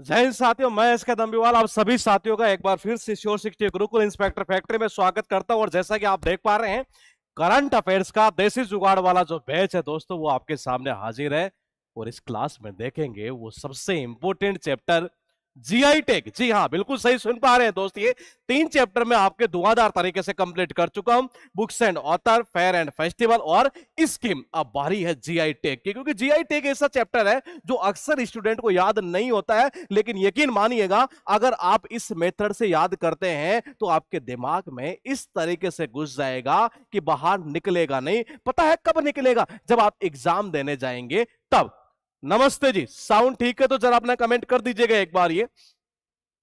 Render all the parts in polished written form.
जय हिंद साथियों, मैं इसका दम्बीवाल आप सभी साथियों का एक बार फिर से श्योर 60 गुरुकुल इंस्पेक्टर फैक्ट्री में स्वागत करता हूं। और जैसा कि आप देख पा रहे हैं, करंट अफेयर्स का देसी जुगाड़ वाला जो बैच है दोस्तों, वो आपके सामने हाजिर है। और इस क्लास में देखेंगे वो सबसे इंपॉर्टेंट चैप्टर जीआई टैग। जी हाँ, बिल्कुल सही सुन पा रहे हैं दोस्त, ये 3 चैप्टर में आपके धुआंधार तरीके से कंप्लीट कर चुका हूं। Books and author, fair and festival और स्कीम। अब बारी है जीआई टैग की, क्योंकि जीआई टैग ऐसा चैप्टर है जो अक्सर स्टूडेंट को याद नहीं होता है, लेकिन यकीन मानिएगा अगर आप इस मेथड से याद करते हैं तो आपके दिमाग में इस तरीके से घुस जाएगा कि बाहर निकलेगा नहीं। पता है कब निकलेगा? जब आप एग्जाम देने जाएंगे तब। नमस्ते जी, साउंड ठीक है तो जरा अपना कमेंट कर दीजिएगा एक बार। ये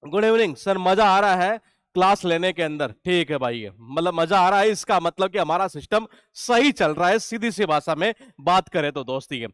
गुड इवनिंग सर, मजा आ रहा है क्लास लेने के अंदर? ठीक है भाई, मतलब मजा आ रहा है, इसका मतलब कि हमारा सिस्टम सही चल रहा है। सीधी सी भाषा में बात करें तो दोस्ती है।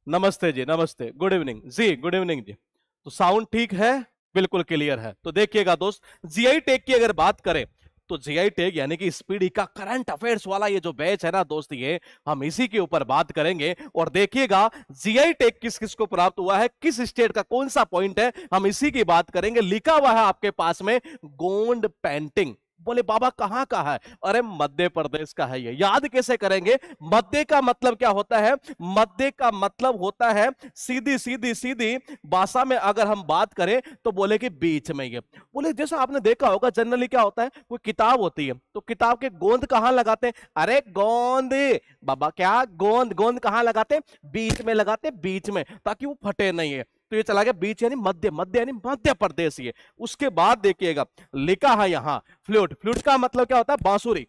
नमस्ते जी, नमस्ते, गुड इवनिंग जी, गुड इवनिंग जी। तो साउंड ठीक है, बिल्कुल क्लियर है। तो देखिएगा दोस्त, जीआई टैग की अगर बात करें तो जीआई टैग यानी कि स्पीडी का करंट अफेयर्स वाला ये जो बैच है ना दोस्त, ये हम इसी के ऊपर बात करेंगे। और देखिएगा जीआई टैग किस किस को प्राप्त हुआ है, किस स्टेट का कौन सा पॉइंट है, हम इसी की बात करेंगे। लिखा हुआ है आपके पास में गोंड पेंटिंग। बोले बाबा कहां का है? अरे मध्य प्रदेश का है। ये याद कैसे करेंगे? मध्य का मतलब क्या होता है? मध्य का मतलब होता है सीधी सीधी सीधी भाषा में अगर हम बात करें तो बोले कि बीच में। ये बोले जैसा आपने देखा होगा जनरली क्या होता है, कोई किताब होती है तो किताब के गोंद कहां लगाते हैं? अरे गोंद बाबा, क्या गोंद? गोंद कहां लगाते हैं? बीच में लगाते हैं, बीच में, ताकि वो फटे नहीं है। तो ये चला गया बीच यानी मध्य, मध्य यानी मध्य प्रदेश। ये उसके बाद देखिएगा लिखा है यहां फ्लूट। फ्लूट का मतलब क्या होता है? बांसुरी।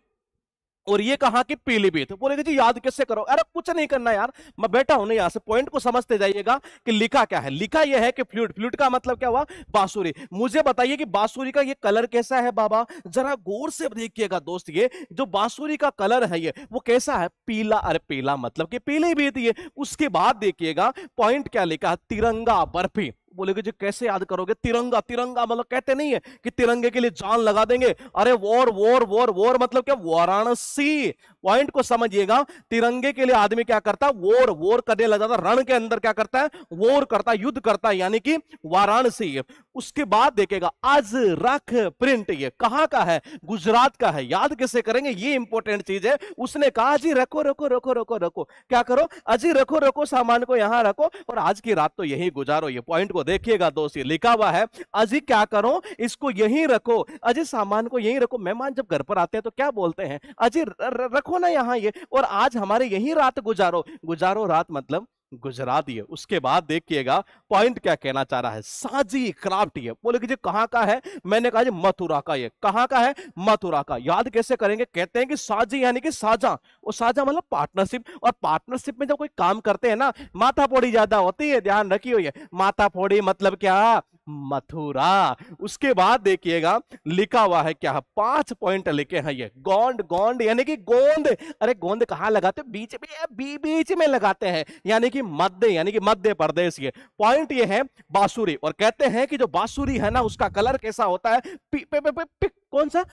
और ये कहा कि पीलीभीत। बोलेगा जी याद कैसे करो? अरे कुछ नहीं करना यार, मैं बैठा हूं ना, यहां से पॉइंट को समझते जाइएगा कि लिखा क्या है। लिखा यह है कि फ्लूट। फ्लूट का मतलब क्या हुआ? बांसुरी। मुझे बताइए कि बांसुरी का ये कलर कैसा है बाबा? जरा गौर से देखिएगा दोस्त, ये जो बांसुरी का कलर है ये वो कैसा है? पीला। अरे पीला मतलब कि पीलीभीत। ये उसके बाद देखिएगा पॉइंट क्या लिखा है? तिरंगा बर्फी। बोलेगे जी कैसे याद करोगे? तिरंगा, तिरंगा मतलब कहते नहीं है कि तिरंगे के लिए जान लगा देंगे। अरे वॉर वॉर वॉर वॉर मतलब क्या? वाराणसी। पॉइंट को समझिएगा, तिरंगे के लिए आदमी क्या करता है? वॉर। वॉर करने लग जाता, रण के अंदर क्या करता है? वॉर करता, युद्ध करता, यानी कि वाराणसी। उसके बाद देखेगा अजरक प्रिंट। ये कहां का है? गुजरात का है। याद कैसे करेंगे? ये इंपॉर्टेंट चीज है। उसने कहा जी रखो रखो रखो रखो रखो, क्या करो? अजी रखो रखो, सामान को यहां रखो और आज की रात तो यही गुजारो। ये पॉइंट को देखिएगा दोस्त, ये लिखा हुआ है अजी क्या करो? इसको यहीं रखो, अजी सामान को यहीं रखो। मेहमान जब घर पर आते हैं तो क्या बोलते हैं? अजी रखो ना यहाँ ये, और आज हमारे यहीं रात गुजारो। गुजारो रात मतलब गुजरात। ये उसके बाद देखिएगा पॉइंट क्या कहना चाह रहा है? साजी क्राफ्ट। ये बोले कि जी कहां का है? मैंने कहा जी मथुरा का। ये कहां का है? मथुरा का। याद कैसे करेंगे? कहते हैं कि साजी यानी कि साझा। और साझा मतलब पार्टनरशिप। और पार्टनरशिप में जब कोई काम करते हैं ना, माथा फोड़ी ज्यादा होती है, ध्यान रखियो। ये माथा फोड़ी मतलब क्या? मथुरा। उसके बाद देखिएगा लिखा हुआ है क्या? 5 पॉइंट लिखे हैं ये। गोंड। गोंड यानी कि गोंद। अरे गोंद कहां लगाते? बीच में, बीच में लगाते हैं, यानी कि मध्य, यानी कि मध्य प्रदेश। ये पॉइंट ये है बांसुरी। और कहते हैं कि जो बांसुरी है ना, उसका कलर कैसा होता है? कौन सा?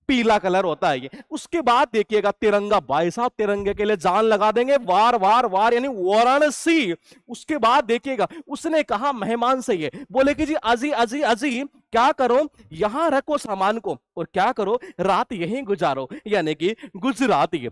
पीला कलर होता है ये। उसके बाद देखिएगा तिरंगा। भाई साहब तिरंगे के लिए जान लगा देंगे, वार वार वार यानी वाराणसी। उसके बाद देखिएगा उसने कहा मेहमान से, ये बोले कि जी अजी अजी अजी क्या करो? यहां रखो सामान को और क्या करो? रात यहीं गुजारो, यानी कि गुजरात। ये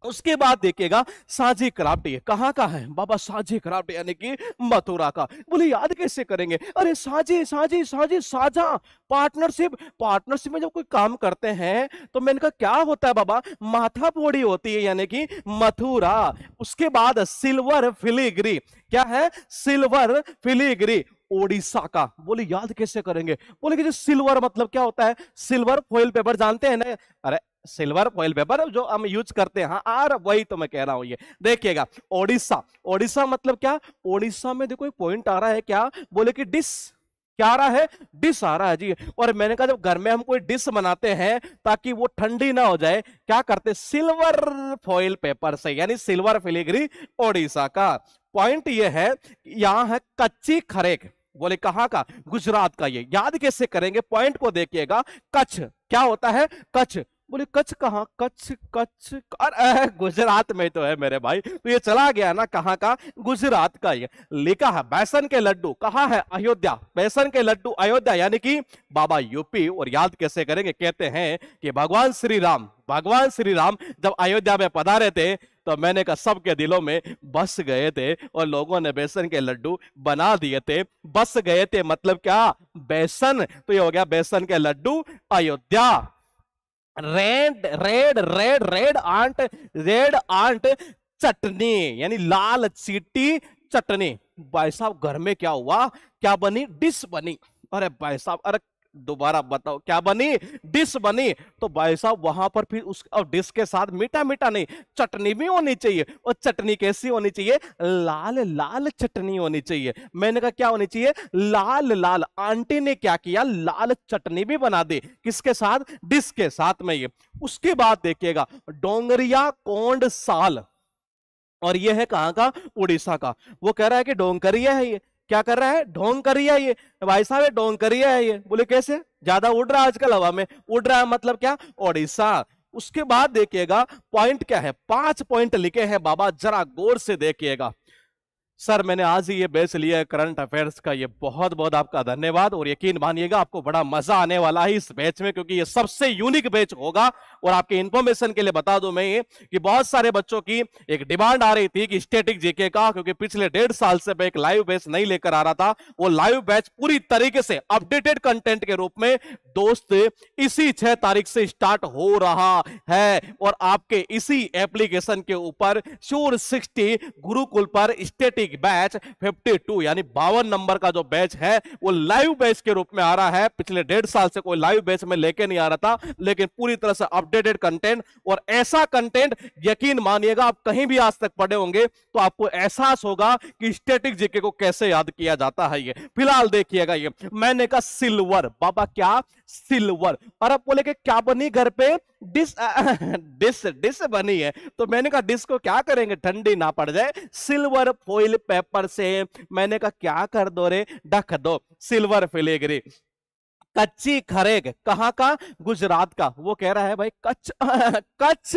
उसके बाद देखिएगा साझी क्राफ्ट। ये कहां का है बाबा? साझी क्राफ्ट यानी कि मथुरा का। बोले याद कैसे करेंगे? अरे साझी साझी साझी, साझा, पार्टनरशिप। पार्टनरशिप में जब कोई काम करते हैं तो मैंने कहा क्या होता है बाबा? माथा फोड़ी होती है, यानी कि मथुरा। उसके बाद सिल्वर फिलीग्री। क्या है? सिल्वर फिलीग्री, ओडिशा का। बोले याद कैसे करेंगे? बोले कि जो सिल्वर मतलब क्या होता है? सिल्वर फॉइल पेपर जानते हैं ना? अरे सिल्वर फॉइल पेपर जो हम यूज करते हैं। हाँ वही तो मैं कह रहा हूं। ये देखिएगा ओडिशा। ओडिशा मतलब क्या? ओडिशा में देखो पॉइंट आ रहा है क्या? बोले कि डिश। क्या आ रहा है? डिश आ रहा है जी। और मैंने कहा जब घर में हम कोई डिश बनाते हैं ताकि वो ठंडी ना हो जाए, क्या करते? सिल्वर फॉइल पेपर से, यानी सिल्वर फिलीग्री ओडिशा का। पॉइंट ये है यहां है कच्ची खरेक। बोले कहां का? गुजरात का। ये याद कैसे करेंगे? पॉइंट को देखिएगा। कच्छ क्या होता है? कच्छ बोले कच्छ कहाँ, कच्छ कच्छ, अरे गुजरात में तो है मेरे भाई। तो ये चला गया ना कहाँ का, गुजरात का। ये लिखा है बेसन के लड्डू, कहाँ है, अयोध्या। बेसन के लड्डू अयोध्या यानी कि बाबा यूपी। और याद कैसे करेंगे, कहते हैं कि भगवान श्री राम जब अयोध्या में पधारे थे तो मैंने कहा सबके दिलों में बस गए थे और लोगों ने बेसन के लड्डू बना दिए थे। बस गए थे मतलब क्या, बेसन। तो ये हो गया बेसन के laddu Ayodhya. Red red red red ant chutney यानी लाल चीटी चटनी। भाई साहब घर में क्या हुआ, क्या बनी, डिश बनी। अरे भाई साहब, अरे दोबारा बताओ क्या बनी, डिश बनी। तो भाई साहब वहां पर फिर उस और डिश के साथ मीठा मीठा नहीं, चटनी भी होनी चाहिए। और चटनी कैसी होनी चाहिए, लाल लाल चटनी होनी चाहिए। मैंने कहा क्या होनी चाहिए, लाल लाल। आंटी ने क्या किया, लाल चटनी भी बना दी, किसके साथ, डिश के साथ में। ये उसके बाद देखिएगा डोंगरिया कोंड साल, और ये है कहां का, उड़ीसा का। वो कह रहा है कि डोंगरिया है ये, क्या कर रहा है, ढोंग करिया। ये भाई साहब ढोंग करिया है ये। बोले कैसे, ज्यादा उड़ रहा है आजकल हवा में, उड़ रहा है मतलब क्या, ओडिशा। उसके बाद देखिएगा पॉइंट क्या है, 5 पॉइंट लिखे हैं बाबा, जरा गौर से देखिएगा। सर मैंने आज ही ये बैच लिया है करंट अफेयर्स का, ये बहुत बहुत आपका धन्यवाद। और यकीन मानिएगा आपको बड़ा मजा आने वाला है इस बैच में, क्योंकि ये सबसे यूनिक बैच होगा। और आपके इंफॉर्मेशन के लिए बता दूं मैं ये कि बहुत सारे बच्चों की एक डिमांड आ रही थी कि स्टैटिक जीके का, क्योंकि पिछले 1.5 साल से मैं एक लाइव बैच नहीं लेकर आ रहा था। वो लाइव बैच पूरी तरीके से अपडेटेड कंटेंट के रूप में दोस्त इसी 6 तारीख से स्टार्ट हो रहा है। और आपके इसी एप्लीकेशन के ऊपर श्योर 60 गुरुकुल पर स्टैटिक बैच 52 यानी 52 नंबर का जो बैच है वो लाइव बैच के रूप में आ रहा है। पिछले 1.5 साल से कोई लाइव बैच में लेके नहीं आ रहा था, लेकिन पूरी तरह से अपडेटेड कंटेंट। और ऐसा कंटेंट यकीन मानिएगा आप कहीं भी आज तक पढ़े होंगे तो आपको एहसास होगा कि स्टैटिक जीके को कैसे याद किया जाता है। ये फिलहाल देखिएगा, ये मैंने कहा सिल्वर, बाबा क्या, सिल्वर। और अब बोले कि क्या बनी घर पे, डिश डिश बनी है। तो मैंने कहा डिश को क्या करेंगे, ठंडी ना पड़ जाए, सिल्वर फॉइल पेपर से। मैंने कहा क्या कर दो रे, ढक दो सिल्वर फिलीग्री। कच्ची खरेग, कहां का, गुजरात का। वो कह रहा है भाई कच्छ कच्छ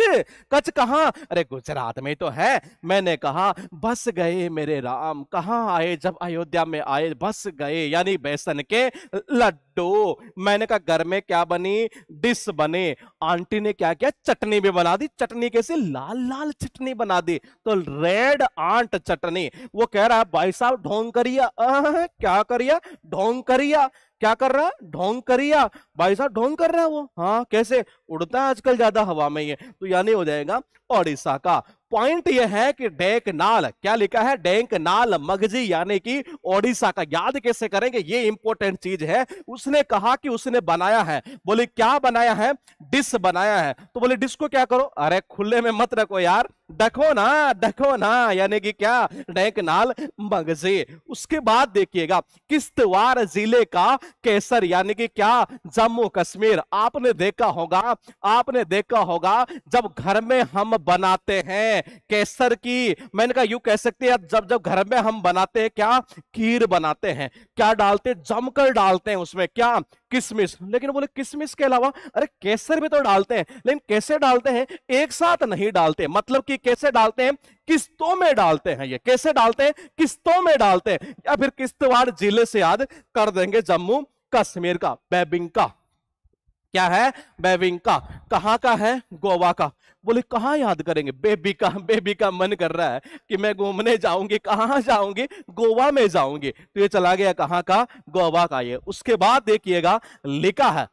कच्छ कहां, अरे गुजरात में तो है। मैंने कहा बस गए मेरे राम, कहां आए, जब अयोध्या में आए बस गए, यानी बेसन के लड्डू। मैंने कहा घर में क्या बनी, डिश बने। आंटी ने क्या किया, चटनी भी बना दी। चटनी कैसे, लाल लाल चटनी बना दी, तो रेड आंट चटनी। वो कह रहा है भाई साहब ढोंग करिया, क्या करिया, ढोंग करिया। क्या कर रहा है, ढोंग करिया। भाई साहब ढोंग कर रहा है वो, हाँ कैसे, उड़ता है आजकल ज्यादा हवा में ये। तो यानी हो जाएगा ओडिशा का। पॉइंट ये है कि ढेंकनाल, क्या लिखा है, ढेंकनाल मगजी यानी कि ओडिशा का। याद कैसे करेंगे, ये इंपॉर्टेंट चीज है। उसने कहा कि उसने बनाया है, बोले क्या बनाया है, डिश बनाया है। तो बोले डिश को क्या करो, अरे खुले में मत रखो यार, ढको ना, यानी कि क्या, ढेंकनाल मगजी। उसके बाद देखिएगा किश्तवाड़ जिले का केसर यानी कि क्या, जम्मू कश्मीर। आपने देखा होगा जब घर में हम बनाते हैं केसर की, मैंने कहा यूं कह सकते हैं जब घर में हम बनाते हैं क्या, खीर बनाते हैं, क्या डालते, जमकर डालते हैं उसमें क्या, किशमिश। लेकिन बोले किशमिश के अलावा अरे केसर भी तो डालते हैं, लेकिन कैसे डालते हैं, एक साथ नहीं डालते। मतलब कि कैसे डालते हैं, किस्तों में डालते हैं। ये कैसे डालते हैं, किस्तों में डालते हैं। या फिर किश्तवाड़ जिले से याद कर देंगे, जम्मू कश्मीर का। बेबिंका क्या है, बेबिंका कहां का है, गोवा का। बोले कहां याद करेंगे, बेबी का मन कर रहा है कि मैं घूमने जाऊंगी, कहां जाऊंगी, गोवा में जाऊंगी। तो ये चला गया कहां का, गोवा का ये। उसके बाद देखिएगा लिखा है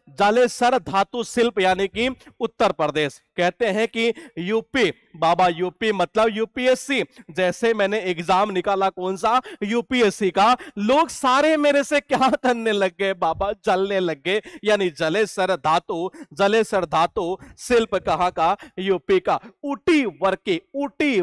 जालेसर धातु शिल्प यानी कि उत्तर प्रदेश। कहते हैं कि यूपी, बाबा यूपी मतलब यूपीएससी। जैसे मैंने एग्जाम निकाला कौन सा, यूपीएससी का, लोग सारे मेरे से क्या करने लग गए बाबा, जलने लग गए। यानी जलेसर धातु शिल्प कहां का, यूपी का। ऊटी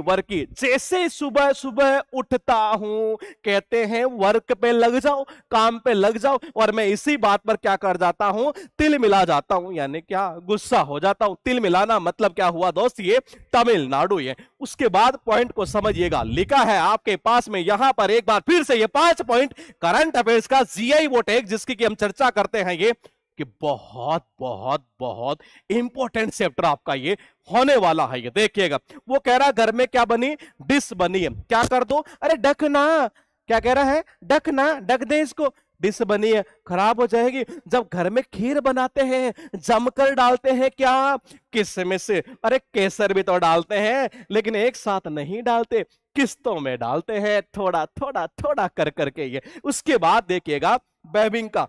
वर्की। जैसे सुबह सुबह उठता हूं, कहते हैं वर्क पे लग जाओ, काम पे लग जाओ, और मैं इसी बात पर क्या कर जाता हूं, तिल मिला जाता हूं, यानी क्या, गुस्सा हो जाता हूं। तिल मिलाना मतलब क्या हुआ दोस्त, ये तमिलनाडु। ये उसके बाद पॉइंट को समझिएगा, लिखा है आपके पास में यहां पर एक बार फिर से ये 5 पॉइंट करंट अफेयर्स का जीआई वो टैग जिसकी कि हम चर्चा करते हैं। ये कि बहुत बहुत बहुत इंपॉर्टेंट चैप्टर आपका ये होने वाला है। ये देखिएगा, वो कह रहा घर में क्या बनी, डिश बनी है, क्या कर दो, अरे ढक ना, क्या कह रहा है, ढक ना, ढक दे इसको, डिश बनी है, खराब हो जाएगी। जब घर में खीर बनाते हैं जमकर डालते हैं क्या, किसमें से, अरे केसर भी तो डालते हैं लेकिन एक साथ नहीं डालते, किस्तों में डालते हैं, थोड़ा थोड़ा थोड़ा कर करके। ये उसके बाद देखिएगा बेबिंका,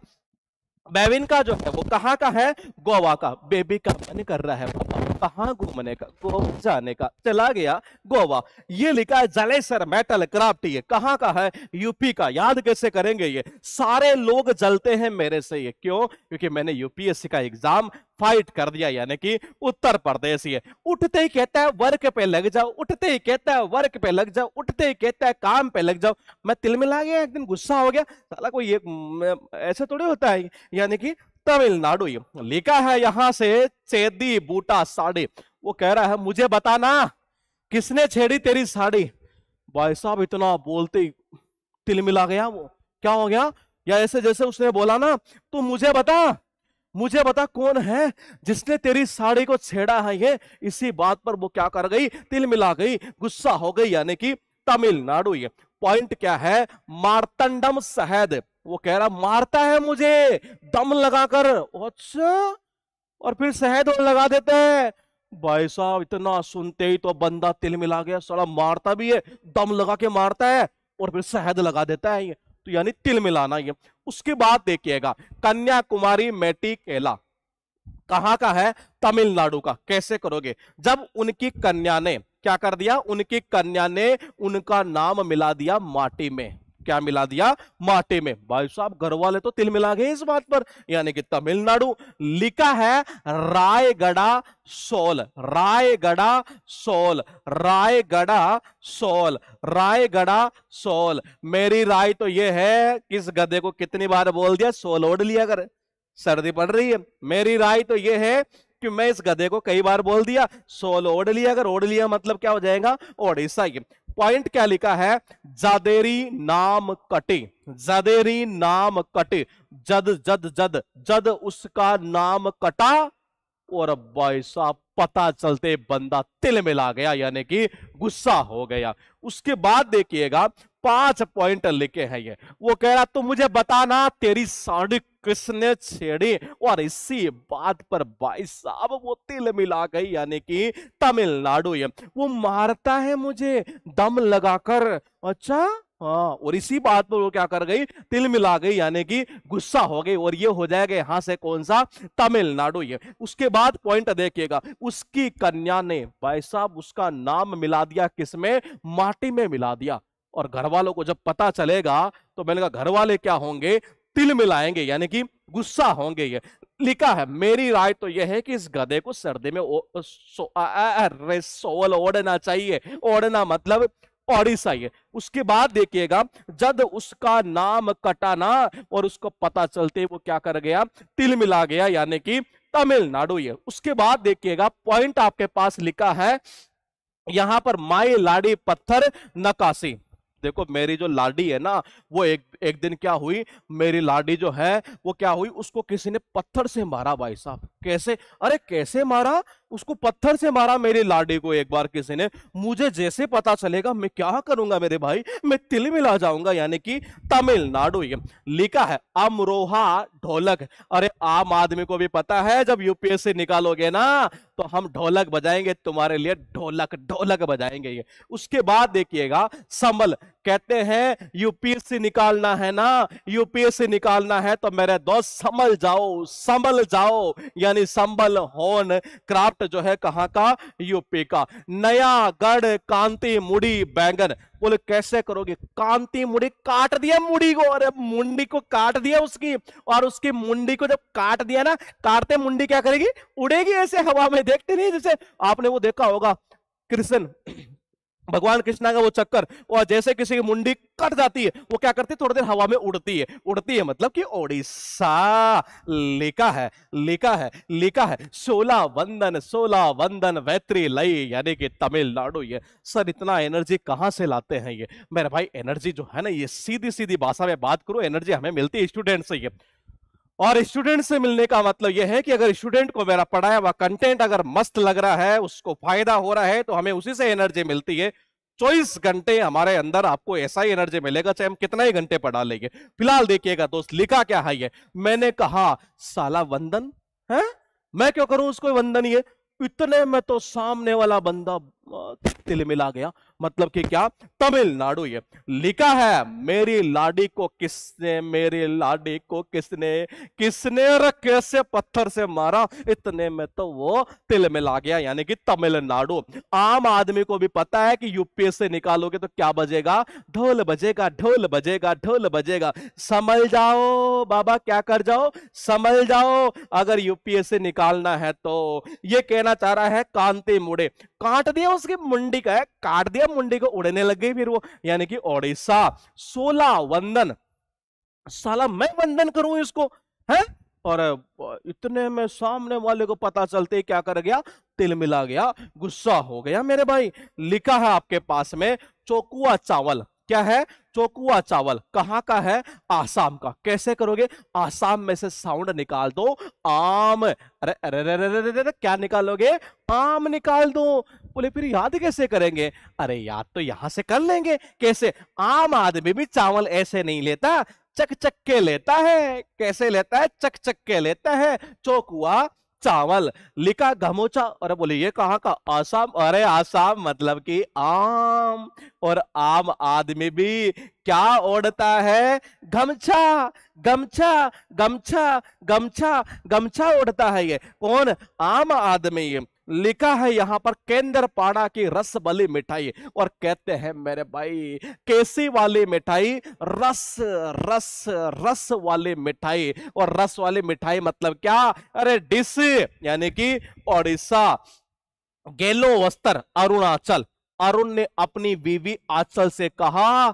बेबिंका जो है वो कहाँ का है, गोवा का। बेबी का मन कर रहा है कहाँ घूमने का, गोवा जाने का, चला गया गोवा। ये लिखा है जलेसर मेटल क्राफ्ट, ये कहाँ का है, यूपी का। याद कैसे करेंगे, ये सारे लोग जलते हैं मेरे से, ये क्यों, क्योंकि मैंने यूपीएससी का एग्जाम फाइट कर दिया, यानी कि उत्तर प्रदेश। ये उठते ही कहता है वर्क पे लग जाओ, उठते ही कहता है वर्क पे लग जाओ, उठते ही कहता है काम पे लग जाओ। मैं तिल मिला गया, एक दिन गुस्सा हो गया, साला कोई ये ऐसे थोड़ी होता है, यानी कि तमिलनाडु। ये लिखा है यहां से चेदी बूटा साड़ी, वो कह रहा है मुझे बताना किसने छेड़ी तेरी साड़ी। भाई साहब इतना बोलते ही तिल मिला गया, वो क्या हो गया, या ऐसे जैसे उसने बोला ना, तू मुझे बता, मुझे बता कौन है जिसने तेरी साड़ी को छेड़ा है। ये इसी बात पर वो क्या कर गई, तिल मिला गई, गुस्सा हो गई, यानी कि तमिलनाडु। ये पॉइंट क्या है, मार्तंडम शहद, वो कह रहा मारता है मुझे दम लगाकर, अच्छा, और फिर शहद और लगा देता है। भाई साहब इतना सुनते ही तो बंदा तिल मिला गया, साला मारता भी है, दम लगा के मारता है और फिर शहद लगा देता है, ये तो यानी तिल मिलाना। ये उसके बाद देखिएगा कन्याकुमारी मेटी केला, कहां का है, तमिलनाडु का। कैसे करोगे, जब उनकी कन्या ने क्या कर दिया, उनकी कन्या ने उनका नाम मिला दिया माटी में, क्या मिला दिया, माटी में। भाई साहब घर वाले तो तिल मिला गए इस बात पर, यानी कि तमिलनाडु। लिखा है Rayagada soul, Rayagada soul, Rayagada soul, Rayagada soul. मेरी राय तो यह है कि इस गधे को कितनी बार बोल दिया सोल ओढ़ लिया कर, सर्दी पड़ रही है। मेरी राय तो यह है कि मैं इस गधे को कई बार बोल दिया सोल ओढ़ लिया, अगर ओढ़ लिया मतलब क्या हो जाएगा, ओडिशा। पॉइंट क्या लिखा है, जादेरी नाम कटी, जादेरी नाम कटी, जद जद जद जद उसका नाम कटा, और भाई साहब पता चलते बंदा तिल मिला गया, यानी कि गुस्सा हो गया। उसके बाद देखिएगा 5 पॉइंट लिखे हैं ये, वो कह रहा तू मुझे बताना तेरी साड़ी किसने छेड़ी, और इसी बात पर भाई साहब वो तिल मिला गई, यानी कि तमिलनाडु। ये वो मारता है मुझे दम लगाकर, अच्छा हाँ, और इसी बात पर वो क्या कर गई, तिल मिला गई, यानी कि गुस्सा हो गई, और ये हो जाएगा यहां से कौन सा, तमिलनाडु। ये उसके बाद पॉइंट देखिएगा, उसकी कन्या ने भाई साहब उसका नाम मिला दिया किसमें, माटी में मिला दिया। और घर वालों को जब पता चलेगा तो मैंने कहा घर वाले क्या होंगे, तिल मिलाएंगे, यानी कि गुस्सा होंगे। ये लिखा है मेरी राय तो यह है कि इस गधे को सर्दी में सोल ओढ़ना चाहिए, ओढ़ना मतलब ओडिशा। ये उसके बाद देखिएगा जब उसका नाम कटाना और उसको पता चलते वो क्या कर गया, तिल मिला गया, यानी कि तमिलनाडु। ये उसके बाद देखिएगा पॉइंट आपके पास लिखा है यहां पर माई लाड़ी पत्थर नकाशी। देखो मेरी जो लाडी है ना, वो एक दिन क्या हुई, मेरी लाडी जो है वो क्या हुई, उसको किसी ने पत्थर से मारा। भाई साहब कैसे, अरे कैसे मारा, उसको पत्थर से मारा मेरी लाडी को एक बार किसी ने। मुझे जैसे पता चलेगा मैं क्या करूंगा मेरे भाई, मैं तिल मिला जाऊंगा, यानी कि तमिलनाडु। ये लिखा है अमरोहा ढोलक। अरे आम आदमी को भी पता है जब यूपीएससी निकालोगे ना तो हम ढोलक बजाएंगे तुम्हारे लिए, ढोलक ढोलक बजाएंगे। ये उसके बाद देखिएगा संबल, कहते हैं यूपीएससी निकालना है ना, यूपीएससी निकालना है तो मेरे दोस्त संभल जाओ, संभल जाओ, यानी संबल होन क्राफ्ट जो है कहां का, यूपी का। नया गढ़ कांति मुड़ी बैंगन, बोले कैसे करोगे, कांति मुड़ी काट दिया मुड़ी को, अरे मुंडी को काट दिया उसकी, और उसकी मुंडी को जब काट दिया ना, काटते मुंडी क्या करेगी, उड़ेगी ऐसे हवा में, देखते नहीं जैसे आपने वो देखा होगा कृष्ण, भगवान कृष्णा का वो चक्कर, और जैसे किसी की मुंडी कट जाती है वो क्या करती है, थोड़ी देर हवा में उड़ती है, उड़ती है मतलब कि ओडिशा। लिखा है, लिखा है, लिखा है 16 वंदन, 16 वंदन वैत्री लई, यानी कि तमिलनाडु। ये सर इतना एनर्जी कहां से लाते हैं ये मेरे भाई, एनर्जी जो है ना ये सीधी सीधी भाषा में बात करो, एनर्जी हमें मिलती है स्टूडेंट से। ये और स्टूडेंट से मिलने का मतलब यह है कि अगर स्टूडेंट को मेरा पढ़ाया हुआ कंटेंट अगर मस्त लग रहा है, उसको फायदा हो रहा है, तो हमें उसी से एनर्जी मिलती है। 24 घंटे हमारे अंदर आपको ऐसा ही एनर्जी मिलेगा चाहे हम कितना ही घंटे पढ़ा लेंगे। फिलहाल देखिएगा दोस्त, लिखा क्या है ये, मैंने कहा साला वंदन है, मैं क्यों करूं उसको वंदन, ये इतने में तो सामने वाला बंदा तिल मिला गया। मतलब कि क्या, तमिलनाडु। ये लिखा है मेरी लाडी को किसने, मेरी लाडी को किसने, किसने रखे से पत्थर से मारा, इतने में तो वो तिल मिला गया, यानी कि तमिलनाडु। आम आदमी को भी पता है कि यूपीएस से निकालोगे तो क्या बजेगा, ढोल बजेगा, ढोल बजेगा, ढोल बजेगा। समझ जाओ बाबा, क्या कर जाओ, समझ जाओ। अगर यूपीएस से निकालना है तो ये कहना चाह रहा है कांति मुड़े, काट दिया उसकी मुंडी का है, काट दिया मुंडी को, उड़ने लग गई फिर वो, यानी कि ओडिशा। 16 वंदन, साला मैं वंदन करूं इसको है, और इतने में सामने वाले को पता चलते ही क्या कर गया, तिल मिला गया, गुस्सा हो गया मेरे भाई। लिखा है आपके पास में चोकुआ चावल, क्या है, चोकुआ चावल, कहां का है, आसाम का। कैसे करोगे, आसाम में से साउंड निकाल दो, आम, अरे अरे अरे अरे अरे क्या निकालोगे, आम निकाल दो। बोले फिर याद कैसे करेंगे, अरे याद तो यहां से कर लेंगे। कैसे, आम आदमी भी चावल ऐसे नहीं लेता, चक चक के लेता है। कैसे लेता है, चक चक के लेता है। चोकुआ चावल। लिखा गमोचा, अरे बोले ये कहां का, आसाम, अरे आसाम मतलब कि आम। और आम आदमी भी क्या ओढ़ता है, गमछा, गमछा, गमछा, गमछा, गमछा ओढ़ता है। ये कौन, आम आदमी। ये लिखा है यहां पर केंद्रपाड़ा की रसबली मिठाई, और कहते हैं मेरे भाई कैसी वाली मिठाई, रस रस रस वाली मिठाई। और रस वाली मिठाई मतलब क्या, अरे डिश, यानी कि ओडिशा। गेलो वस्त्र अरुणाचल, अरुण ने अपनी बीवी आंचल से कहा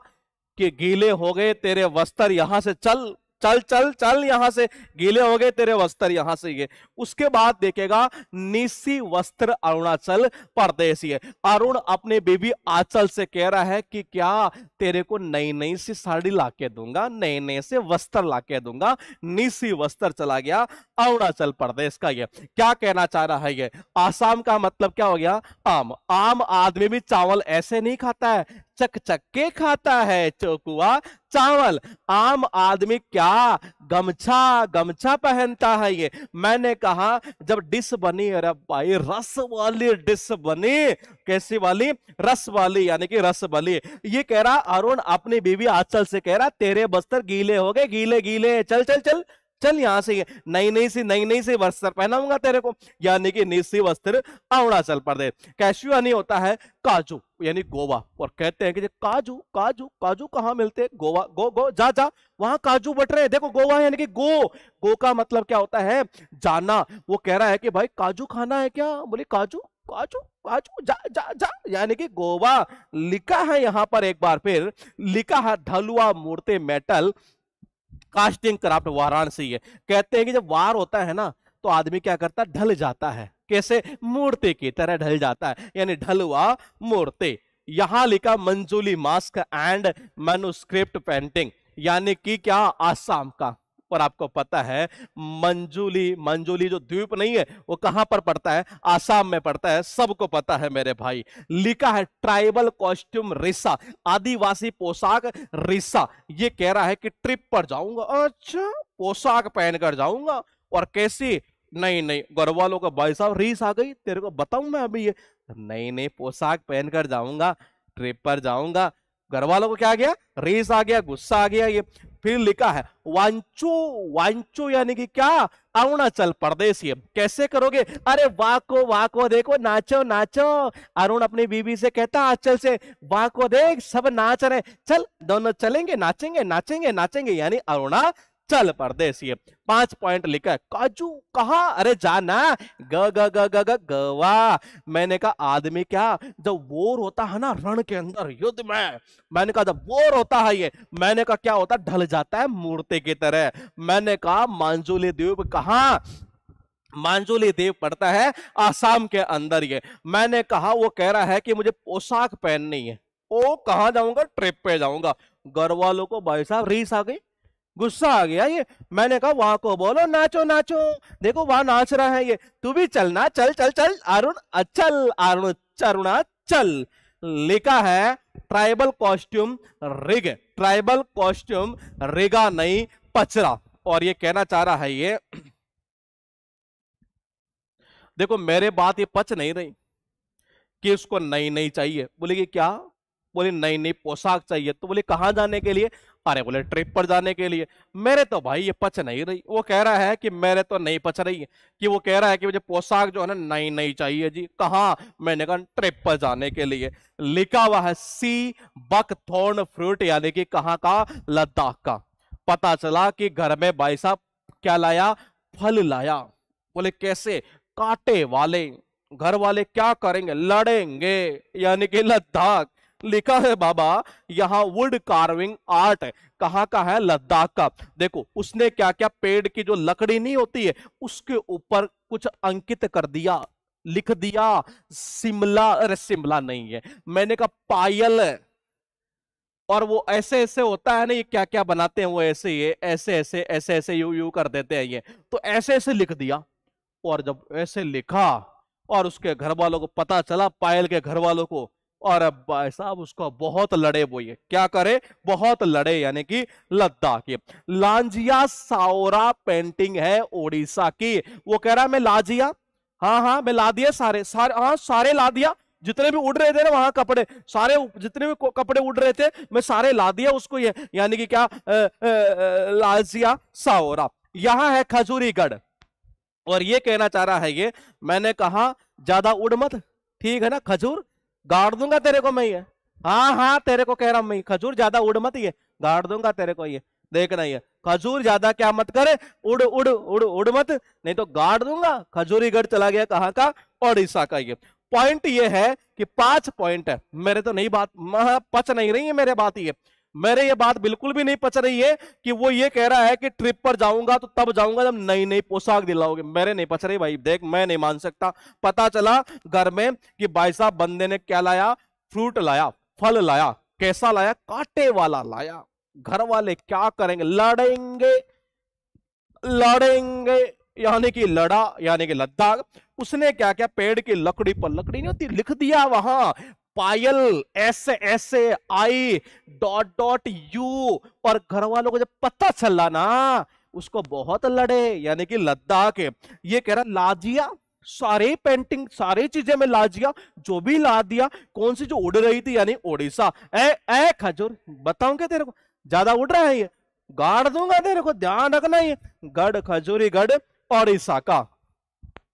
कि गीले हो गए तेरे वस्त्र, यहां से चल चल चल चल, यहां से गीले हो गए तेरे वस्त्र, यहां से। ये उसके बाद देखेगा निसी वस्त्र अरुणाचल प्रदेश। ये अरुण अपने बेबी आंचल से कह रहा है कि क्या तेरे को नई नई सी साड़ी लाके दूंगा, नए नए से वस्त्र लाके दूंगा। निसी वस्त्र चला गया अरुणाचल प्रदेश का। ये क्या कहना चाह रहा है, ये आसाम का मतलब क्या हो गया, आम। आम आदमी भी चावल ऐसे नहीं खाता है, चक चक के खाता है, चोकुआ चावल। आम आदमी क्या, गमछा, गमछा पहनता है। ये मैंने कहा जब डिश बनी, अरे भाई रस वाली डिश बनी, कैसी वाली, रस वाली, यानी कि रस वाली। ये कह रहा अरुण अपनी बीवी आंचल से कह रहा तेरे बस्तर गीले हो गए, गीले गीले, चल चल चल चल यहां से, ये नई नई से वस्त्र पहनाऊंगा तेरे को, यानी कि निसी वस्त्र अरुणाचल प्रदेश। कैशुआ नहीं होता है काजू, यानी गोवा। और कहते हैं कि काजू काजू काजू कहां मिलते हैं, गोवा, गो गो जा जा, वहां काजू बट रहे हैं। देखो गोवा यानी कि गो, गो का मतलब क्या होता है, जाना। वो कह रहा है कि भाई काजू खाना है क्या, बोले काजू काजू काजू, जा जा जा, यानी कि गोवा। लिखा है यहां पर एक बार फिर, लिखा है ढलुआ मूर्ति मेटल कास्टिंग क्राफ्ट वाराणसी। है कहते हैं कि जब वार होता है ना तो आदमी क्या करता है, ढल जाता है। कैसे, मूर्ति की तरह ढल जाता है, यानी ढलुआ मूर्ति। यहां लिखा मंजूली मास्क एंड मैन्युस्क्रिप्ट पेंटिंग, यानी कि क्या, आसाम का। और आपको पता है मंजूली, मंजूली जो द्वीप नहीं है वो कहां पर पड़ता है, आसाम में पड़ता है, सबको पता है मेरे भाई। लिखा है ट्राइबल कॉस्ट्यूम रिसा, आदिवासी पोशाक रिसा। ये कह रहा है कि ट्रिप पर जाऊंगा, अच्छा पोशाक पहनकर जाऊंगा। और कैसी, नहीं नहीं, घर वालों का, भाई साहब रीस आ गई तेरे को बताऊं मैं अभी, ये नई नई पोशाक पहनकर जाऊंगा, ट्रिप पर जाऊंगा। घर वालों को क्या आ गया, रीस आ गया, गुस्सा आ गया। ये फिर लिखा है वांचो, वांचो यानी कि क्या, अरुणाचल प्रदेश। ये कैसे करोगे, अरे वाह को देखो, नाचो नाचो। अरुण अपनी बीवी से कहता आंचल से, वाह को देख सब नाच रहे, चल दोनों चलेंगे, नाचेंगे नाचेंगे नाचेंगे, यानी अरुणाचल प्रदेश। ये 5 पॉइंट लिखा है। काजू कहा, अरे जाना, ग ग ग ग ग गवा। मैंने कहा आदमी क्या, जब वोर होता है ना रण के अंदर युद्ध में, मैंने कहा जब वोर होता है ये, मैंने कहा क्या होता है, ढल जाता है मूर्ति की तरह। मैंने कहा मांजुली द्वीप कहां, मांजुली द्वीप पड़ता है आसाम के अंदर। ये मैंने कहा, वो कह रहा है कि मुझे पोशाक पहननी है, ओ कहां जाऊंगा, ट्रिप पे जाऊंगा। घर वालों को भाई साहब रीस आ गई, गुस्सा आ गया ये। मैंने कहा वहां को बोलो नाचो नाचो, देखो वहां नाच रहा है ये, तू भी चलना, चल चल चल अरुण, अचल अरुण चरुणा चल। लिखा है ट्राइबल कॉस्ट्यूम रिग, ट्राइबल कॉस्ट्यूम रिगा नहीं पचरा। और ये कहना चाह रहा है ये, देखो मेरे बात ये पच नहीं रही कि उसको नई नई चाहिए। बोले कि क्या? बोले नई नई पोशाक चाहिए। तो बोले कहां जाने के लिए? अरे बोले ट्रिप पर जाने के लिए। मेरे तो भाई ये पच नहीं रही। वो कह रहा है कि मेरे तो नहीं पच रही है, कि वो कह रहा है कि मुझे पोशाक जो है ना नई नई चाहिए जी। कहाँ? मैंने कहा ट्रिप पर जाने के लिए। लिखा हुआ है सी बकथॉर्न फ्रूट, यानी कि कहाँ का? लद्दाख का। पता चला कि घर में भाई साहब क्या लाया? फल लाया। बोले कैसे? कांटे वाले। घर वाले क्या करेंगे? लड़ेंगे, यानी कि लद्दाख। लिखा है बाबा यहां वुड कार्विंग आर्ट, कहां का है? लद्दाख का। देखो उसने क्या क्या, पेड़ की जो लकड़ी नहीं होती है उसके ऊपर कुछ अंकित कर दिया, लिख दिया शिमला। अरे शिमला नहीं है, मैंने कहा पायल। और वो ऐसे ऐसे होता है ना, ये क्या क्या बनाते हैं वो, ऐसे ये ऐसे ऐसे ऐसे ऐसे यू यू कर देते हैं ये, तो ऐसे ऐसे लिख दिया। और जब ऐसे लिखा और उसके घर वालों को पता चला, पायल के घर वालों को, और अब भाई साहब उसको बहुत लड़े। वो ये क्या करे? बहुत लड़े, यानी कि लद्दाख की। लांजिया साओरा पेंटिंग है ओडिशा की। वो कह रहा है मैं ला दिया, हाँ हाँ मैं ला दिया, सारे सारे, हाँ सारे ला दिया, जितने भी उड़ रहे थे ना वहां कपड़े, सारे जितने भी कपड़े उड़ रहे थे मैं सारे ला दिया उसको। ये यानी कि क्या? लांजिया साओरा। यहां है खजूरीगढ़। और ये कहना चाह रहा है ये, मैंने कहा ज्यादा उड़ मत, ठीक है ना? खजूर गाड़ दूंगा तेरे को मैं ये, हाँ हाँ तेरे को कह रहा हूं मैं, खजूर ज्यादा उड़ मत, ये गाड़ दूंगा तेरे को ये, देखना ये खजूर ज्यादा क्या मत करे, उड़ उड़ उड़ उड़ मत, नहीं तो गाड़ दूंगा। खजूरीगढ़ चला गया, कहां का? ओडिशा का। ये पॉइंट ये है कि 5 पॉइंट है। मेरे तो नहीं बात पच नहीं रही है मेरे बात, ये मेरे ये बात बिल्कुल भी नहीं पच रही है कि वो ये कह रहा है कि ट्रिप पर जाऊंगा तो तब जाऊंगा जब नई नई पोशाक दिलाओगे। मेरे नहीं पच रही भाई, देख मैं नहीं मान सकता। पता चला घर में कि भाई साहब बंदे ने क्या लाया? फ्रूट लाया, फल लाया। कैसा लाया? कांटे वाला लाया। घर वाले क्या करेंगे? लड़ेंगे, लड़ेंगे, यानी कि लड़ा, यानी कि लद्दाख। उसने क्या क्या, पेड़ की लकड़ी पर, लकड़ी नहीं होती, लिख दिया वहां पायल, ऐसे ऐसे आई डॉट डॉट यू। और घर वालों को जब पता चला ना, उसको बहुत लड़े, यानी कि लद्दाख। ये कह रहा लाजिया, सारे पेंटिंग सारी चीजें में लाजिया, जो भी ला दिया। कौन सी? जो उड़ रही थी, यानी ओडिशा। ए खजूर बताऊं क्या तेरे को? ज्यादा उड़ रहा है ये, गाड़ दूंगा तेरे को, ध्यान रखना। ये गढ़ खजूरीगढ़ ओडिशा का।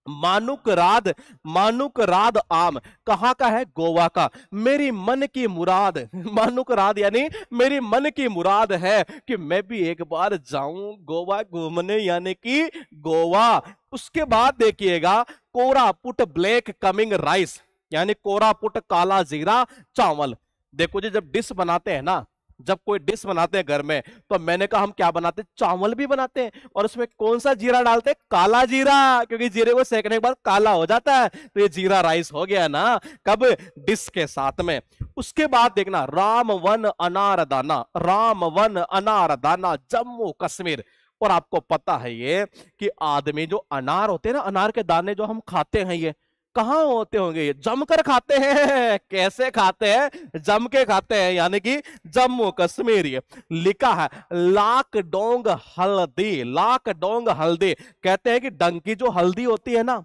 मानुकराद, मानुकराद आम कहाँ का है? गोवा का। मेरी मन की मुराद, मानुकराद यानी मेरी मन की मुराद है कि मैं भी एक बार जाऊं गोवा घूमने, यानी कि गोवा। उसके बाद देखिएगा कोरापुट ब्लैक कमिंग राइस, यानी कोरापुट काला जीरा चावल। देखो जी जब डिश बनाते हैं ना, जब कोई डिश बनाते हैं घर में, तो मैंने कहा हम क्या बनाते हैं? चावल भी बनाते हैं। और उसमें कौन सा जीरा डालते हैं? काला जीरा, क्योंकि जीरे को सेकने के बाद काला हो जाता है। तो ये जीरा राइस हो गया ना, कब? डिश के साथ में। उसके बाद देखना राम वन अनार दाना, राम वन अनार दाना जम्मू कश्मीर। और आपको पता है ये कि आदमी जो अनार होते हैं ना, अनार के दाने जो हम खाते हैं, ये कहाँ होते होंगे? ये जमकर खाते हैं। कैसे खाते हैं? जम के खाते हैं, यानी कि जम्मू कश्मीर। ये लिखा है लाकडोंग हल्दी, लाकडोंग हल्दी। कहते हैं कि डंकी जो हल्दी होती है ना,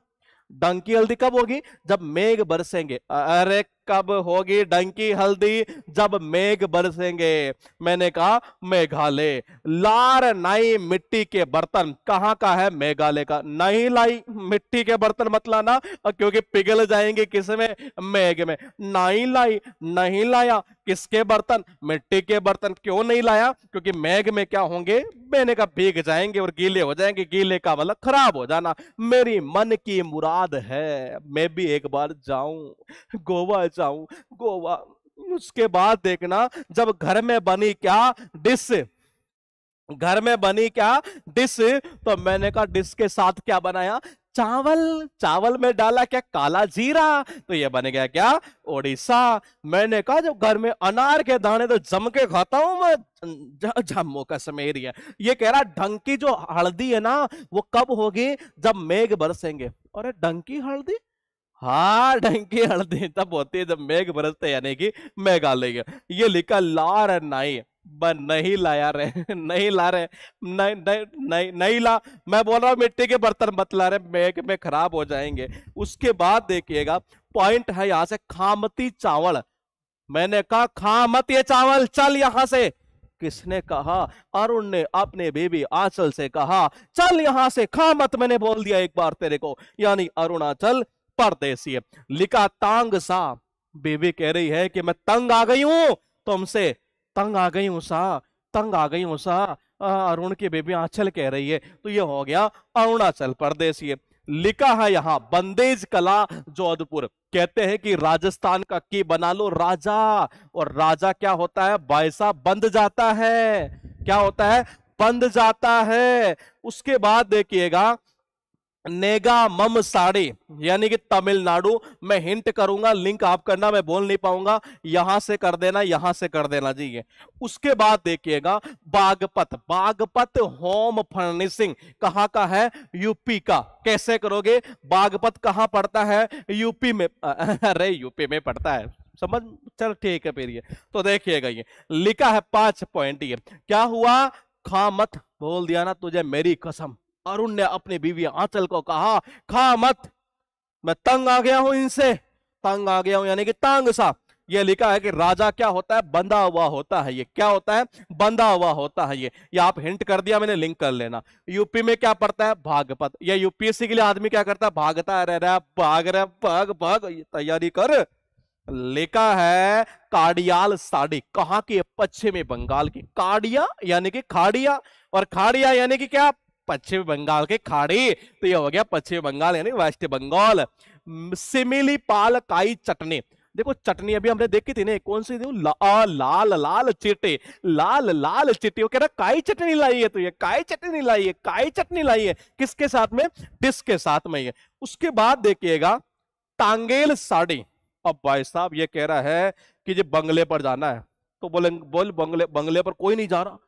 डंकी हल्दी कब होगी? जब मेघ बरसेंगे। अरे कब होगी डंकी हल्दी? जब मेघ बरसेंगे। मैंने कहा मेघालय। लार नाई मिट्टी के बर्तन, कहां का है? मेघालय का। नहीं लाई मिट्टी के बर्तन मत लाना, क्योंकि पिघल जाएंगे किसमें? मेघ में। नहीं लाई, नहीं लाया। किसके बर्तन? मिट्टी के बर्तन। क्यों नहीं लाया? क्योंकि मेघ में क्या होंगे? मैंने कहा भीग जाएंगे और गीले हो जाएंगे। गीले का मतलब खराब हो जाना। मेरी मन की मुराद है मैं भी एक बार जाऊं गोवा, जाऊं गोवा। उसके बाद देखना जब घर में बनी क्या डिश, घर में बनी क्या डिश, तो मैंने कहा डिश के साथ क्या बनाया? चावल, चावल में डाला क्या काला जीरा, तो ये बन गया क्या ओडिशा। मैंने कहा जब घर में अनार के दाने तो जम के खाता हूं मैं, जम्मू कश्मीर। ये कह रहा ढंग की जो हल्दी है ना वो कब होगी, जब मेघ बरसेंगे। अरे ढंग की हल्दी, हाँ ढंकी हल्दी तब होती है जब मेघ बरसते, यानी कि मेघालय। ये लिखा ला रहे नहीं, नहीं लाया रे नहीं ला रहे, नहीं नहीं नहीं नहीं ला। मैं बोल रहा हूं मिट्टी के बर्तन मत ला रहे, मेघ में खराब हो जाएंगे। उसके बाद देखिएगा पॉइंट है यहां से खामती चावल। मैंने कहा खा मत ये चावल, चल यहां से। किसने कहा, अरुण ने अपने बेबी आंचल से कहा चल यहां से, खा मत, मैंने बोल दिया एक बार तेरे को। यानी अरुणाचल परदेसी है। लिखा तांग सा, बेबी कह रही है कि मैं तंग आ गई हूं तुमसे, तंग आ गई हूं सा, तंग आ गई हूं सा। अरुण की बेबी आंचल कह रही है, तो ये हो गया अरुणाचल प्रदेश। ये लिखा है यहां बंदेज कला जोधपुर। कहते हैं कि राजस्थान का की बना लो राजा, और राजा क्या होता है भाई साहब, बंद जाता है। क्या होता है, बंद जाता है। उसके बाद देखिएगा नेगा मम साड़ी, यानी कि तमिलनाडु। मैं हिंट करूंगा, लिंक आप करना, मैं बोल नहीं पाऊंगा, यहां से कर देना, यहां से कर देना जी। ये उसके बाद देखिएगा बागपत, बागपत होम फर्निशिंग कहां का है, यूपी का। कैसे करोगे, बागपत कहां पड़ता है, यूपी में। अरे यूपी में पड़ता है, समझ, चल ठीक है फिर। ये तो देखिएगा, ये लिखा है 5 पॉइंट। ये क्या हुआ, खा मत, बोल दिया ना तुझे मेरी कसम। अरुण ने अपनी बीवी आंचल को कहा खा मत, मैं तंग आ गया हूं इनसे, तंग आ गया हूं, यानी कि तांग सा। ये लिखा है कि राजा क्या होता है, बंधा हुआ होता है। ये क्या होता है, बंधा हुआ होता है। ये आप हिंट कर दिया मैंने, लिंक कर लेना। यूपी में क्या पड़ता है, भागपत। ये यूपीएससी के लिए आदमी क्या करता है, भागता रह रहा, भाग रहा, भाग भाग, तैयारी कर। लिखा है काडियाल साड़ी, कहां की, पश्चिमी बंगाल की। काडिया यानी कि खाड़िया, और खाड़िया यानी कि क्या, पश्चिम बंगाल के खाड़ी। तो ये हो गया पश्चिम बंगाल यानी वेस्ट बंगाल। सिमिली पाल काई चटनी, देखो चटनी अभी हमने देखी थी ना, कौन सी थी, लाल लाल चिट्टी, लाल लाल चिट्टी। वो कह रहा काई चटनी लाई है, तो ये काई चटनी लाई है, काई चटनी लाई है, किसके साथ में, डिश के साथ में। ये उसके बाद देखिएगा टांगेल साड़ी। अब भाई साहब ये कह रहा है कि जो बंगले पर जाना है, तो बोल बंगले, बंगले पर कोई नहीं जा रहा।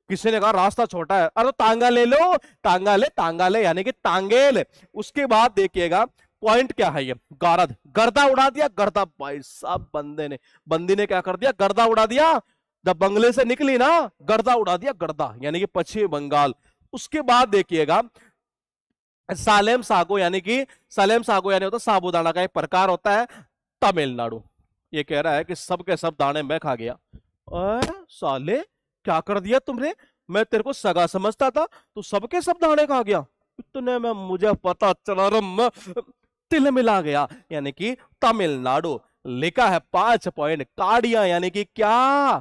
किसी ने कहा रास्ता छोटा है, अरे तो तांगा ले लो, तांगा ले यानी कि तांगेल। उसके बाद देखिएगा पॉइंट क्या है, ये गारद, गर्दा उड़ा दिया, गर्दा। भाई साहब बंदी ने क्या कर दिया, गर्दा उड़ा दिया। जब बंगले से निकली ना, गर्दा उड़ा दिया, गर्दा यानी कि पश्चिम बंगाल। उसके बाद देखिएगा सालेम सागो, यानी कि सालेम सागो यानी होता साबूदाना का एक प्रकार होता है, तमिलनाडु। ये कह रहा है कि सबके सब दाने मैं खा गया। साले क्या कर दिया तुमने, मैं तेरे को सगा समझता था, तू सबके सब दाने खा गया। इतने में मुझे पता चला, मैं तिल मिला गया, यानी कि तमिलनाडु। लिखा है 5 पॉइंट। काड़िया यानी कि क्या,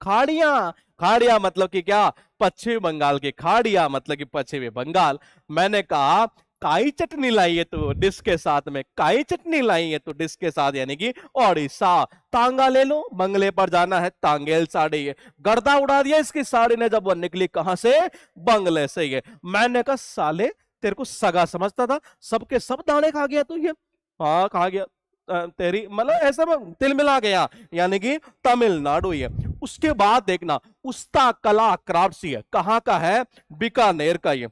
खाड़िया, खाड़िया मतलब कि क्या, पश्चिम बंगाल की खाड़िया मतलब कि पश्चिमी बंगाल। मैंने कहा काई चटनी लाई है तो डिश के साथ में, काई चटनी लाई है तो डिश के साथ, यानी कि ओडिशा। तांगा ले लो, बंगले पर जाना है, तांगेल साड़ी है। गर्दा उड़ा दिया इसकी साड़ी ने जब वो निकली कहां से, बंगले से। ये मैंने कहा साले तेरे को सगा समझता था, सबके सब दाने खा गया तू। ये हाँ खा गया, तेरी मतलब ऐसा में तिल मिला गया, यानी कि तमिलनाडु। ये उसके बाद देखना उस्ता कला क्राफ्ट है, कहां का है, बीकानेर का। ये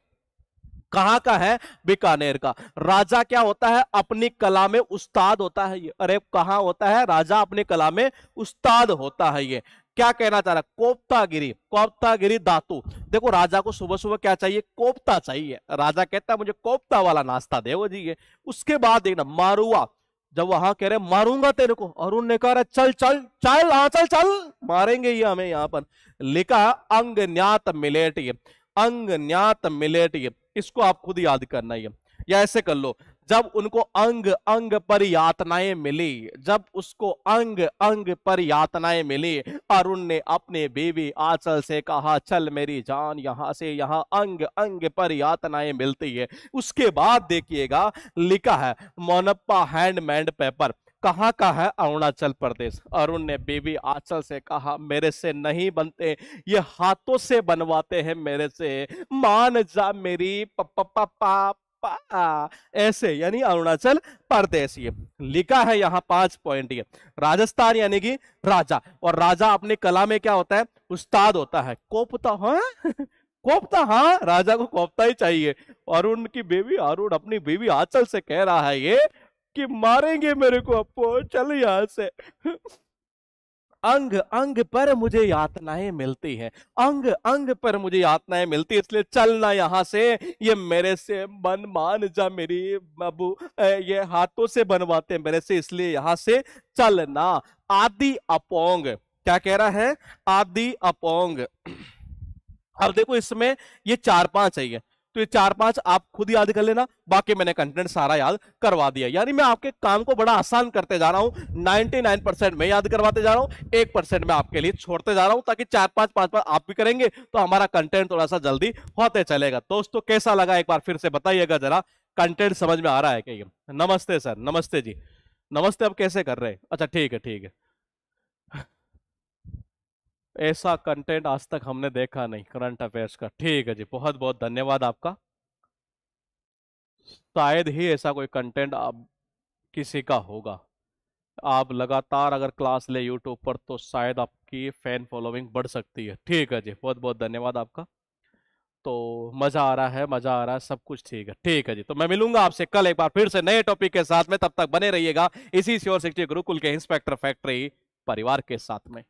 कहां का है, बीकानेर का। राजा क्या होता है, अपनी कला में उस्ताद होता है। ये अरे कहां होता है, राजा अपनी कला में उस्ताद होता है। ये क्या कहना चाह रहा, कोफ्तागिरी, कोफ्तागिरी धातु। देखो राजा को सुबह सुबह क्या चाहिए, कोफ्ता चाहिए। राजा कहता है मुझे कोफ्ता वाला नाश्ता दे जी। ये उसके बाद देखना मारुआ, जब वहां कह रहे मारूंगा तेरे को, अरुण ने कहा चल चल चल, हाँ चल चल, मारेंगे ये हमें। यहां पर लिखा अंग न्यात मिलेट, ये अंग न्यात मिलेट, ये इसको आप खुद याद करना है। या ऐसे कर लो, जब उनको अंग अंग पर यातनाएं मिली, जब उसको अंग अंग पर यातनाएं मिली, अरुण ने अपने बेबी आंचल से कहा चल मेरी जान यहां से, यहां अंग अंग पर यातनाएं मिलती है। उसके बाद देखिएगा लिखा है मोनप्पा हैंडमेड पेपर, कहां का है, अरुणाचल प्रदेश। अरुण ने बेबी आंचल से कहा मेरे से नहीं बनते, ये हाथों से बनवाते हैं मेरे से, मान जा मेरी पापा ऐसे यानी अरुणाचल प्रदेश। ये लिखा है यहाँ 5 पॉइंट। ये राजस्थान यानी कि राजा, और राजा अपनी कला में क्या होता है, उस्ताद होता है। कोपता, हाँ कोपता, हाँ राजा को कोपता ही चाहिए। अरुण की बेबी, अरुण अपनी बेबी आंचल से कह रहा है ये कि मारेंगे मेरे को अपो, चल यहां से। अंग अंग पर मुझे यातनाएं मिलती हैं, अंग अंग पर मुझे यातनाएं मिलती है, इसलिए चलना यहां से, ये मेरे से मन मान जा मेरी बाबू, ये हाथों से बनवाते हैं मेरे से, इसलिए यहां से चलना। आदि अपोंग, क्या कह रहा है, आदि अपोंग। अब देखो इसमें ये 4-5 है, तो ये 4-5 आप खुद याद कर लेना, बाकी मैंने कंटेंट सारा याद करवा दिया। यानी मैं आपके काम को बड़ा आसान करते जा रहा हूं। 99% मैं याद करवाते जा रहा हूं, 1% मैं आपके लिए छोड़ते जा रहा हूं, ताकि 4-5 5 आप भी करेंगे तो हमारा कंटेंट थोड़ा सा जल्दी होते चलेगा। दोस्तों कैसा लगा एक बार फिर से बताइएगा जरा, कंटेंट समझ में आ रहा है क्या? ये नमस्ते सर, नमस्ते जी, नमस्ते। अब कैसे कर रहे हैं? अच्छा ठीक है ठीक है। ऐसा कंटेंट आज तक हमने देखा नहीं करंट अफेयर्स का। ठीक है जी, बहुत बहुत धन्यवाद आपका। शायद ही ऐसा कोई कंटेंट आप किसी का होगा। आप लगातार अगर क्लास ले यूट्यूब पर तो शायद आपकी फैन फॉलोइंग बढ़ सकती है। ठीक है जी, बहुत बहुत धन्यवाद आपका। तो मजा आ रहा है, मजा आ रहा है, सब कुछ ठीक है। ठीक है जी, तो मैं मिलूंगा आपसे कल एक बार फिर से नए टॉपिक के साथ में। तब तक बने रहिएगा इसी श्योर शिक्षा गुरुकुल के इंस्पेक्टर फैक्ट्री परिवार के साथ में।